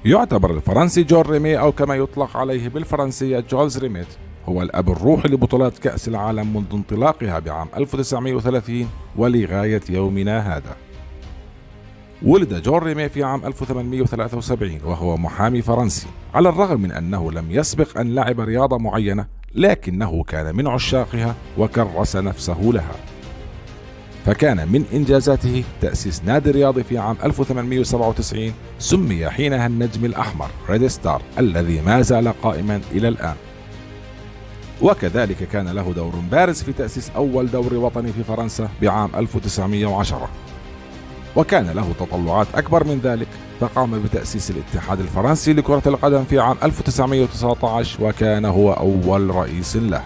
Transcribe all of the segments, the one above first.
يعتبر الفرنسي جون ريمي أو كما يطلق عليه بالفرنسية جولز ريميت هو الأب الروحي لبطولات كأس العالم منذ انطلاقها بعام 1930 ولغاية يومنا هذا. ولد جون ريمي في عام 1873 وهو محامي فرنسي. على الرغم من أنه لم يسبق أن لعب رياضة معينة، لكنه كان من عشاقها وكرس نفسه لها. فكان من إنجازاته تأسيس نادي رياضي في عام 1897 سمي حينها النجم الأحمر ريد ستار، الذي ما زال قائما إلى الآن. وكذلك كان له دور بارز في تأسيس أول دوري وطني في فرنسا بعام 1910. وكان له تطلعات أكبر من ذلك، فقام بتأسيس الاتحاد الفرنسي لكرة القدم في عام 1919 وكان هو أول رئيس له.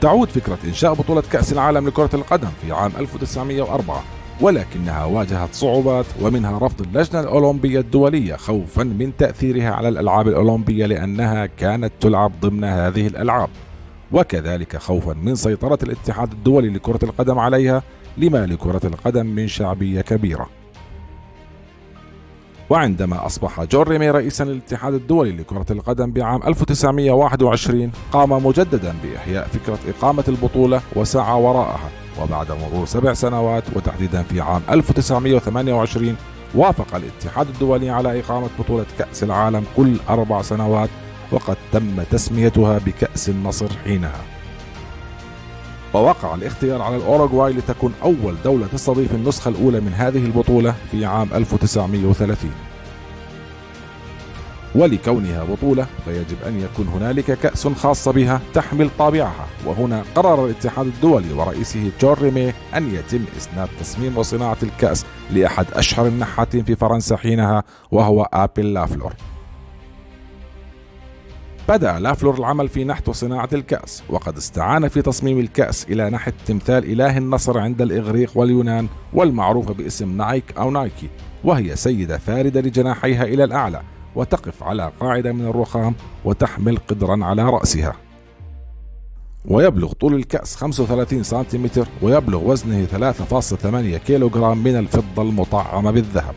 تعود فكرة إنشاء بطولة كأس العالم لكرة القدم في عام 1904، ولكنها واجهت صعوبات، ومنها رفض اللجنة الأولمبية الدولية خوفا من تأثيرها على الألعاب الأولمبية لأنها كانت تلعب ضمن هذه الألعاب، وكذلك خوفا من سيطرة الاتحاد الدولي لكرة القدم عليها لما لكرة القدم من شعبية كبيرة. وعندما أصبح جون ريمي رئيسا للاتحاد الدولي لكرة القدم بعام 1921 قام مجددا بإحياء فكرة إقامة البطولة وسعى وراءها. وبعد مرور 7 سنوات وتحديدا في عام 1928 وافق الاتحاد الدولي على إقامة بطولة كأس العالم كل 4 سنوات، وقد تم تسميتها بكأس النصر حينها. ووقع الاختيار على الأوروغواي لتكون أول دولة تستضيف النسخة الأولى من هذه البطولة في عام 1930. ولكونها بطولة فيجب أن يكون هنالك كأس خاصة بها تحمل طابعها، وهنا قرر الاتحاد الدولي ورئيسه جون ريمي أن يتم إسناد تصميم وصناعة الكأس لأحد أشهر النحاتين في فرنسا حينها، وهو آبل لافلور. بدأ لافلور العمل في نحت وصناعة الكأس، وقد استعان في تصميم الكأس إلى نحت تمثال إله النصر عند الإغريق واليونان، والمعروفة باسم نايك أو نايكي، وهي سيدة فاردة لجناحيها إلى الأعلى وتقف على قاعدة من الرخام وتحمل قدرا على رأسها. ويبلغ طول الكأس 35 سنتيمتر، ويبلغ وزنه 3.8 كيلوغرام من الفضة المطعمة بالذهب.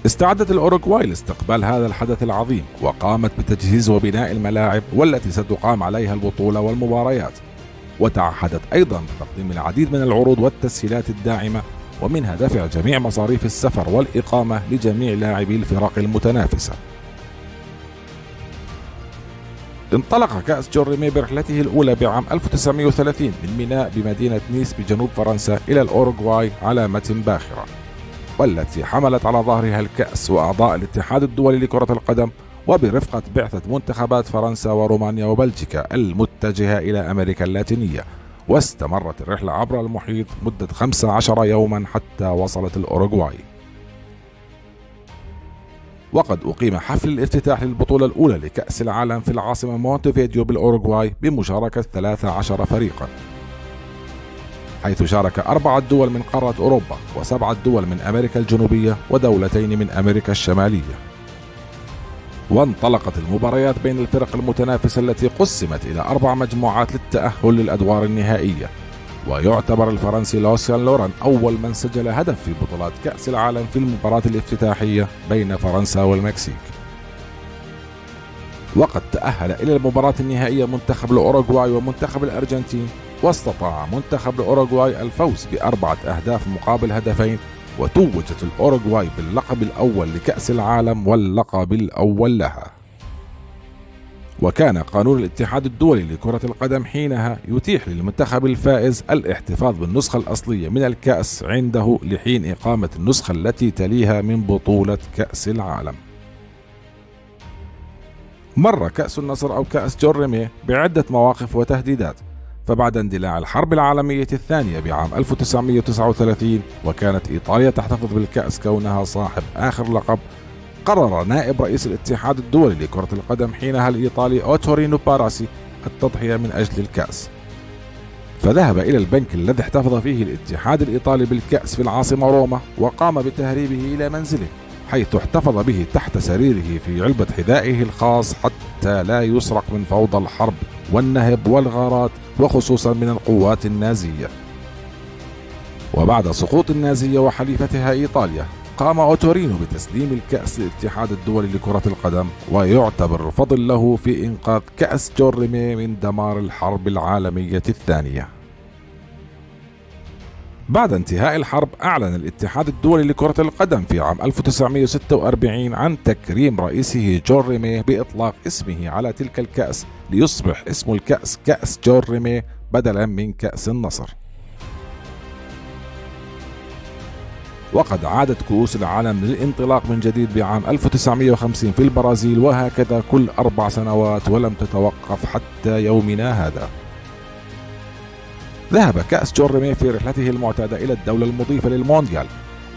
استعدت الأوروغواي لاستقبال هذا الحدث العظيم، وقامت بتجهيز وبناء الملاعب والتي ستقام عليها البطولة والمباريات، وتعهدت أيضا بتقديم العديد من العروض والتسهيلات الداعمة، ومنها دفع جميع مصاريف السفر والإقامة لجميع لاعبي الفرق المتنافسة. انطلق كأس جون ريمي برحلته الأولى بعام 1930 من ميناء بمدينة نيس بجنوب فرنسا إلى الأوروغواي على متن باخرة، والتي حملت على ظهرها الكأس وأعضاء الاتحاد الدولي لكرة القدم، وبرفقة بعثة منتخبات فرنسا ورومانيا وبلجيكا المتجهة إلى أمريكا اللاتينية. واستمرت الرحلة عبر المحيط مدة 15 يوما حتى وصلت الأوروغواي. وقد أقيم حفل الافتتاح للبطولة الأولى لكأس العالم في العاصمة مونتفيديو بالأوروغواي بمشاركة 13 فريقا، حيث شارك 4 دول من قارة أوروبا و7 دول من أمريكا الجنوبية ودولتين من أمريكا الشمالية. وانطلقت المباريات بين الفرق المتنافسة التي قسمت إلى 4 مجموعات للتأهل للأدوار النهائية. ويعتبر الفرنسي لوسيان لوران أول من سجل هدف في بطولات كأس العالم في المباراة الافتتاحية بين فرنسا والمكسيك. وقد تأهل إلى المباراة النهائية منتخب الأوروغواي ومنتخب الأرجنتين، واستطاع منتخب الأوروغواي الفوز ب4 أهداف مقابل هدفين، وتوجت الأوروغواي باللقب الأول لكأس العالم واللقب الأول لها. وكان قانون الاتحاد الدولي لكرة القدم حينها يتيح للمنتخب الفائز الاحتفاظ بالنسخة الأصلية من الكأس عنده لحين إقامة النسخة التي تليها من بطولة كأس العالم. مر كأس النصر أو كأس جون ريمي بعدة مواقف وتهديدات، فبعد اندلاع الحرب العالمية الثانية بعام 1939 وكانت إيطاليا تحتفظ بالكأس كونها صاحب آخر لقب، قرر نائب رئيس الاتحاد الدولي لكرة القدم حينها الإيطالي أوتورينو باراسي التضحية من أجل الكأس. فذهب إلى البنك الذي احتفظ فيه الاتحاد الإيطالي بالكأس في العاصمة روما، وقام بتهريبه إلى منزله، حيث احتفظ به تحت سريره في علبة حذائه الخاص حتى لا يسرق من فوضى الحرب والنهب والغارات، وخصوصا من القوات النازية. وبعد سقوط النازية وحليفتها إيطاليا، قام أوتورينو بتسليم الكأس للاتحاد الدولي لكرة القدم، ويعتبر الفضل له في إنقاذ كأس جون ريمي من دمار الحرب العالمية الثانية. بعد انتهاء الحرب أعلن الاتحاد الدولي لكرة القدم في عام 1946 عن تكريم رئيسه جون ريمي بإطلاق اسمه على تلك الكأس، ليصبح اسم الكأس كأس جون ريمي بدلا من كأس النصر. وقد عادت كؤوس العالم للانطلاق من جديد بعام 1950 في البرازيل، وهكذا كل 4 سنوات ولم تتوقف حتى يومنا هذا. ذهب كأس جون ريمي في رحلته المعتادة إلى الدولة المضيفة للمونديال،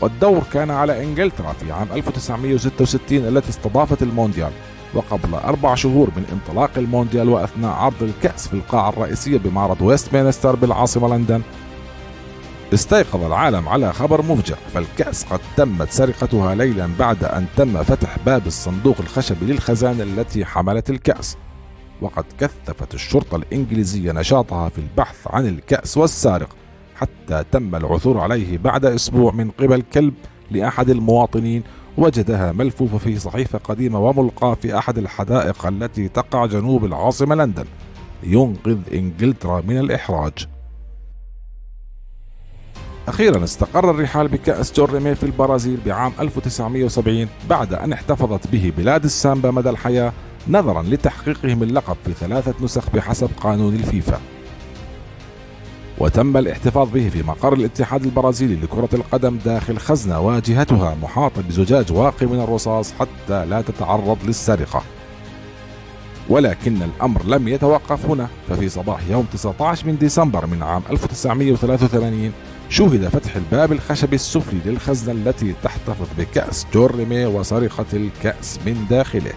والدور كان على إنجلترا في عام 1966 التي استضافت المونديال. وقبل 4 شهور من انطلاق المونديال وأثناء عرض الكأس في القاعة الرئيسية بمعرض ويستمينستر بالعاصمة لندن، استيقظ العالم على خبر مفجع، فالكأس قد تمت سرقتها ليلا بعد أن تم فتح باب الصندوق الخشبي للخزانة التي حملت الكأس. وقد كثفت الشرطة الإنجليزية نشاطها في البحث عن الكأس والسارق، حتى تم العثور عليه بعد أسبوع من قبل كلب لأحد المواطنين وجدها ملفوفة في صحيفة قديمة وملقاة في أحد الحدائق التي تقع جنوب العاصمة لندن، لينقذ إنجلترا من الإحراج. أخيرا استقر الرحال بكأس جون ريمي في البرازيل بعام 1970 بعد أن احتفظت به بلاد السامبا مدى الحياة، نظرا لتحقيقهم اللقب في 3 نسخ بحسب قانون الفيفا. وتم الاحتفاظ به في مقر الاتحاد البرازيلي لكرة القدم داخل خزنة واجهتها محاطة بزجاج واقي من الرصاص حتى لا تتعرض للسرقة. ولكن الأمر لم يتوقف هنا، ففي صباح يوم 19 من ديسمبر من عام 1983 شوهد فتح الباب الخشبي السفلي للخزنة التي تحتفظ بكأس جون ريمي وسرقة الكأس من داخله.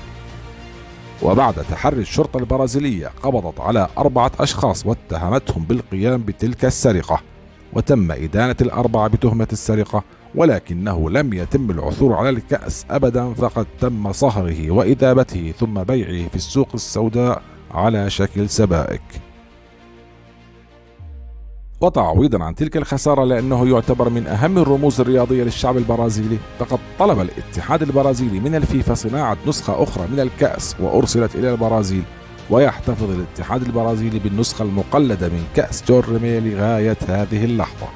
وبعد تحري الشرطة البرازيلية قبضت على 4 أشخاص واتهمتهم بالقيام بتلك السرقة، وتم إدانة ال4 بتهمة السرقة، ولكنه لم يتم العثور على الكأس أبدا، فقد تم صهره وإذابته ثم بيعه في السوق السوداء على شكل سبائك. وتعويضا عن تلك الخسارة، لأنه يعتبر من أهم الرموز الرياضية للشعب البرازيلي، فقد طلب الاتحاد البرازيلي من الفيفا صناعة نسخة أخرى من الكأس وأرسلت إلى البرازيل، ويحتفظ الاتحاد البرازيلي بالنسخة المقلدة من كأس جون ريمي لغاية هذه اللحظة.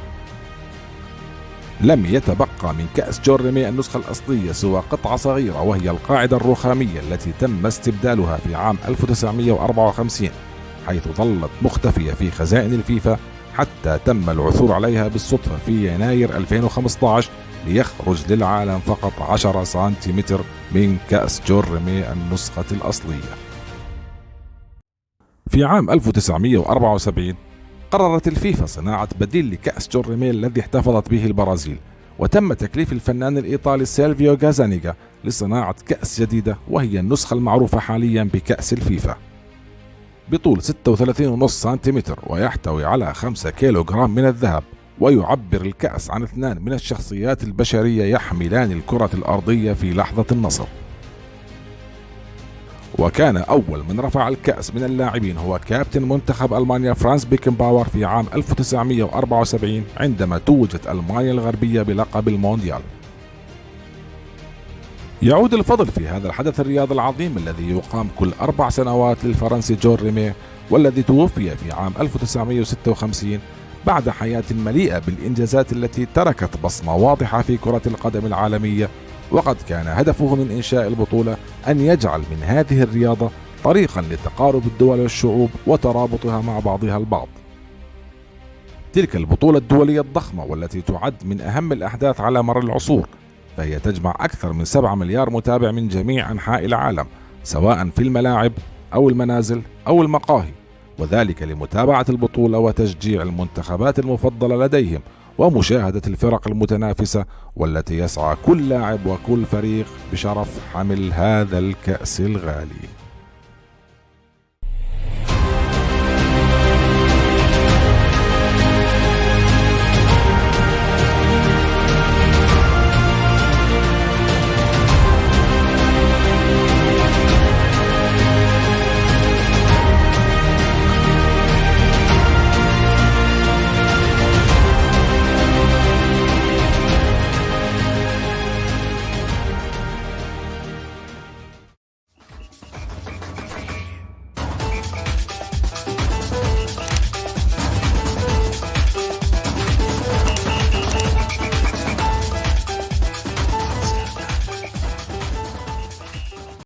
لم يتبقى من كأس جون ريمي النسخة الأصلية سوى قطعة صغيرة، وهي القاعدة الرخامية التي تم استبدالها في عام 1954، حيث ظلت مختفية في خزائن الفيفا حتى تم العثور عليها بالصدفة في يناير 2015، ليخرج للعالم فقط 10 سنتيمتر من كأس جون ريمي النسخة الأصلية. في عام 1974 قررت الفيفا صناعة بديل لكأس جون ريمي الذي احتفظت به البرازيل، وتم تكليف الفنان الإيطالي سيلفيو غازانيغا لصناعة كأس جديدة، وهي النسخة المعروفة حاليا بكأس الفيفا، بطول 36.5 سنتيمتر، ويحتوي على 5 كيلوغرام من الذهب، ويعبر الكأس عن 2 من الشخصيات البشرية يحملان الكرة الأرضية في لحظة النصر. وكان أول من رفع الكأس من اللاعبين هو كابتن منتخب ألمانيا فرانز بيكنباور في عام 1974 عندما توجت ألمانيا الغربية بلقب المونديال. يعود الفضل في هذا الحدث الرياضي العظيم الذي يقام كل 4 سنوات للفرنسي جون ريمي، والذي توفي في عام 1956 بعد حياة مليئة بالإنجازات التي تركت بصمة واضحة في كرة القدم العالمية. وقد كان هدفه من إنشاء البطولة أن يجعل من هذه الرياضة طريقا لتقارب الدول والشعوب وترابطها مع بعضها البعض. تلك البطولة الدولية الضخمة والتي تعد من أهم الأحداث على مر العصور، فهي تجمع أكثر من 7 مليار متابع من جميع أنحاء العالم، سواء في الملاعب أو المنازل أو المقاهي، وذلك لمتابعة البطولة وتشجيع المنتخبات المفضلة لديهم ومشاهدة الفرق المتنافسة، والتي يسعى كل لاعب وكل فريق بشرف حمل هذا الكأس الغالي.